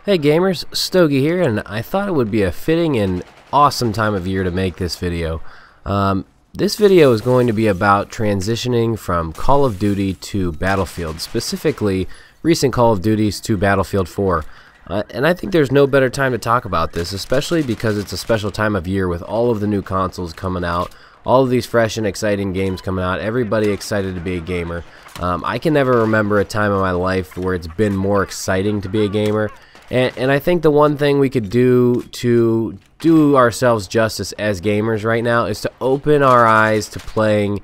Hey gamers, Stogie here, and I thought it would be a fitting and awesome time of year to make this video. This video is going to be about transitioning from Call of Duty to Battlefield, specifically recent Call of Duties to Battlefield 4. And I think there's no better time to talk about this, especially because it's a special time of year with all of the new consoles coming out, all of these fresh and exciting games coming out, everybody excited to be a gamer. I can never remember a time in my life where it's been more exciting to be a gamer. And I think the one thing we could do to do ourselves justice as gamers right now is to open our eyes to playing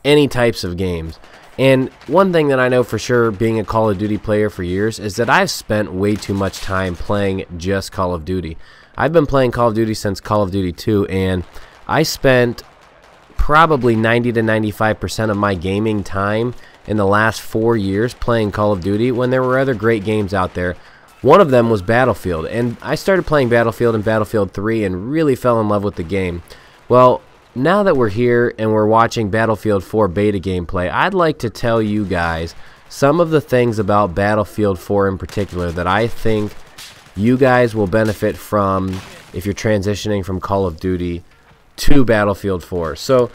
any types of games. And one thing that I know for sure, being a Call of Duty player for years, is that I've spent way too much time playing just Call of Duty. I've been playing Call of Duty since Call of Duty 2, and I spent probably 90 to 95% of my gaming time in the last 4 years playing Call of Duty when there were other great games out there. One of them was Battlefield, and I started playing Battlefield in Battlefield 3 and really fell in love with the game. Well, now that we're here and we're watching Battlefield 4 beta gameplay, I'd like to tell you guys some of the things about Battlefield 4 in particular that I think you guys will benefit from if you're transitioning from Call of Duty to Battlefield 4. So,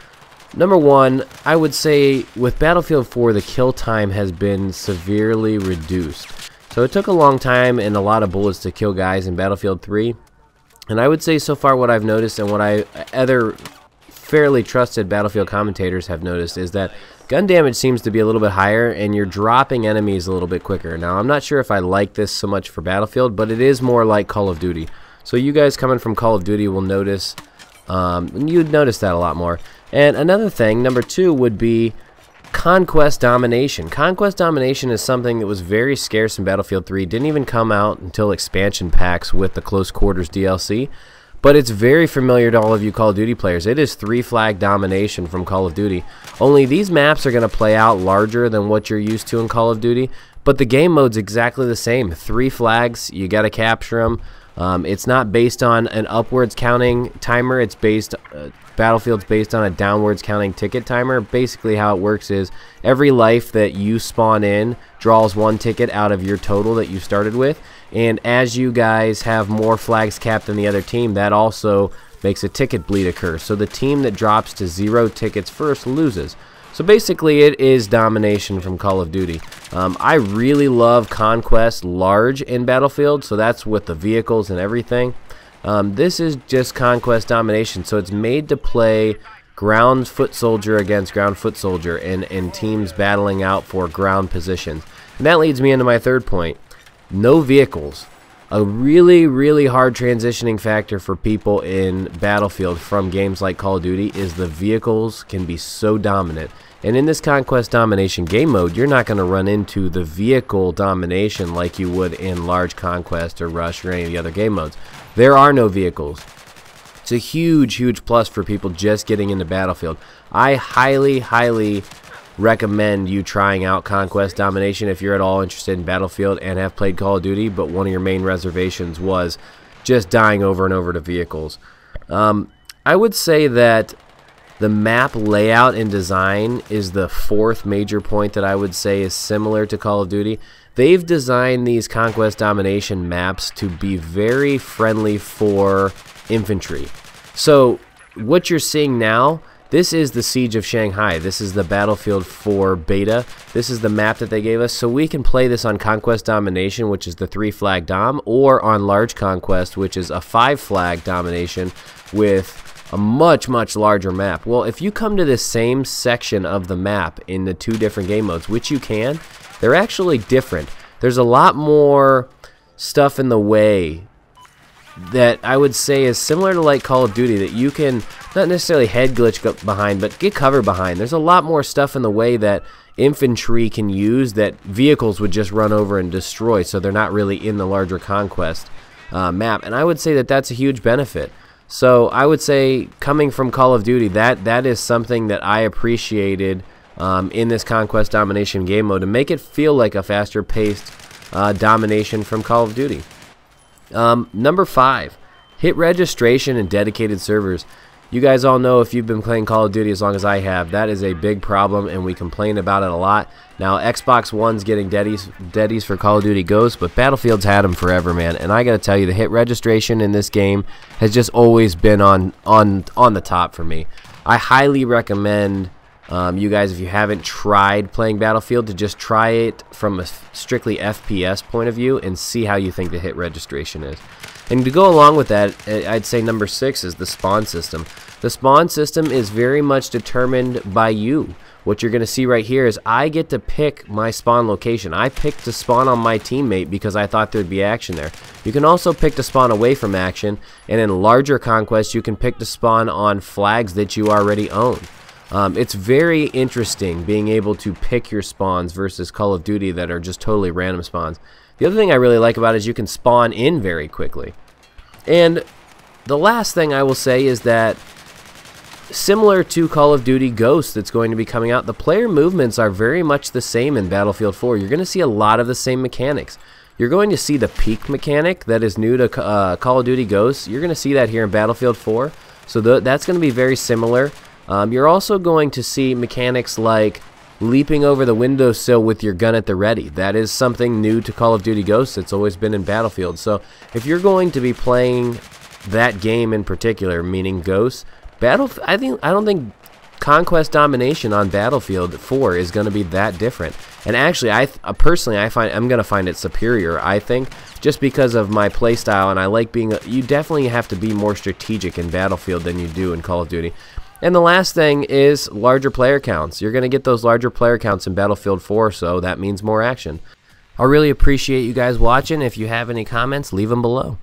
number one, I would say with Battlefield 4, the kill time has been severely reduced. So it took a long time and a lot of bullets to kill guys in Battlefield 3. And I would say so far what I've noticed and what other fairly trusted Battlefield commentators have noticed is that gun damage seems to be a little bit higher and you're dropping enemies a little bit quicker. Now, I'm not sure if I like this so much for Battlefield, but it is more like Call of Duty. So you guys coming from Call of Duty will notice, you'd notice that a lot more. And another thing, number two, would be Conquest Domination. Conquest Domination is something that was very scarce in Battlefield 3. Didn't even come out until expansion packs with the Close Quarters DLC. But it's very familiar to all of you Call of Duty players. It is 3-flag domination from Call of Duty. Only these maps are going to play out larger than what you're used to in Call of Duty. But the game mode's exactly the same. 3 flags, you got to capture them. It's not based on an upwards counting timer. It's based Battlefield's based on a downwards counting ticket timer. Basically how it works is every life that you spawn in draws 1 ticket out of your total that you started with, and as you guys have more flags capped than the other team, that also makes a ticket bleed occur. So the team that drops to 0 tickets first loses. So basically it is domination from Call of Duty. I really love Conquest large in Battlefield, so that's with the vehicles and everything. This is just Conquest Domination, so it's made to play ground foot soldier against ground foot soldier and teams battling out for ground positions. And that leads me into my third point. No vehicles. A really, really hard transitioning factor for people in Battlefield from games like Call of Duty is the vehicles can be so dominant. And in this Conquest Domination game mode, you're not going to run into the vehicle domination like you would in Large Conquest or Rush or any of the other game modes. There are no vehicles. It's a huge, huge plus for people just getting into Battlefield. I highly, highly recommend you trying out Conquest Domination if you're at all interested in Battlefield and have played Call of Duty, but one of your main reservations was just dying over and over to vehicles. I would say that the map layout and design is the fourth major point that I would say is similar to Call of Duty. They've designed these Conquest Domination maps to be very friendly for infantry. So what you're seeing now, this is the Siege of Shanghai. This is the Battlefield 4 beta. This is the map that they gave us. So we can play this on Conquest Domination, which is the 3-flag dom, or on Large Conquest, which is a 5-flag domination with a much, much larger map. Well, if you come to this same section of the map in the 2 different game modes, which you can, they're actually different. There's a lot more stuff in the way that I would say is similar to like Call of Duty that you can not necessarily head glitch behind, but get cover behind. There's a lot more stuff in the way that infantry can use that vehicles would just run over and destroy, so they're not really in the larger Conquest map. And I would say that that's a huge benefit. So I would say coming from Call of Duty, that is something that I appreciated in this Conquest Domination game mode to make it feel like a faster paced domination from Call of Duty. Number 5, hit registration and dedicated servers. You guys all know, if you've been playing Call of Duty as long as I have, that is a big problem, and we complain about it a lot. Now, Xbox One's getting deadies for Call of Duty Ghosts, but Battlefield's had them forever, man. And I gotta tell you, the hit registration in this game has just always been on the top for me. I highly recommend you guys, if you haven't tried playing Battlefield, to just try it from a strictly FPS point of view and see how you think the hit registration is. And to go along with that, I'd say number 6 is the spawn system. The spawn system is very much determined by you. What you're going to see right here is I get to pick my spawn location. I picked to spawn on my teammate because I thought there'd be action there. You can also pick to spawn away from action, and in larger conquests you can pick to spawn on flags that you already own. It's very interesting being able to pick your spawns versus Call of Duty that are just totally random spawns. The other thing I really like about it is you can spawn in very quickly. And the last thing I will say is that, similar to Call of Duty Ghosts that's going to be coming out, the player movements are very much the same in Battlefield 4. You're going to see a lot of the same mechanics. You're going to see the peek mechanic that is new to Call of Duty Ghosts. You're going to see that here in Battlefield 4. So that's going to be very similar. You're also going to see mechanics like leaping over the windowsill with your gun at the ready. That is something new to Call of Duty Ghosts. It's always been in Battlefield. So if you're going to be playing that game in particular, meaning Ghosts, I don't think Conquest Domination on Battlefield 4 is going to be that different. And actually, personally, I'm going to find it superior, I think, just because of my playstyle, and I like being you definitely have to be more strategic in Battlefield than you do in Call of Duty. And the last thing is larger player counts. You're going to get those larger player counts in Battlefield 4, so that means more action. I really appreciate you guys watching. If you have any comments, leave them below.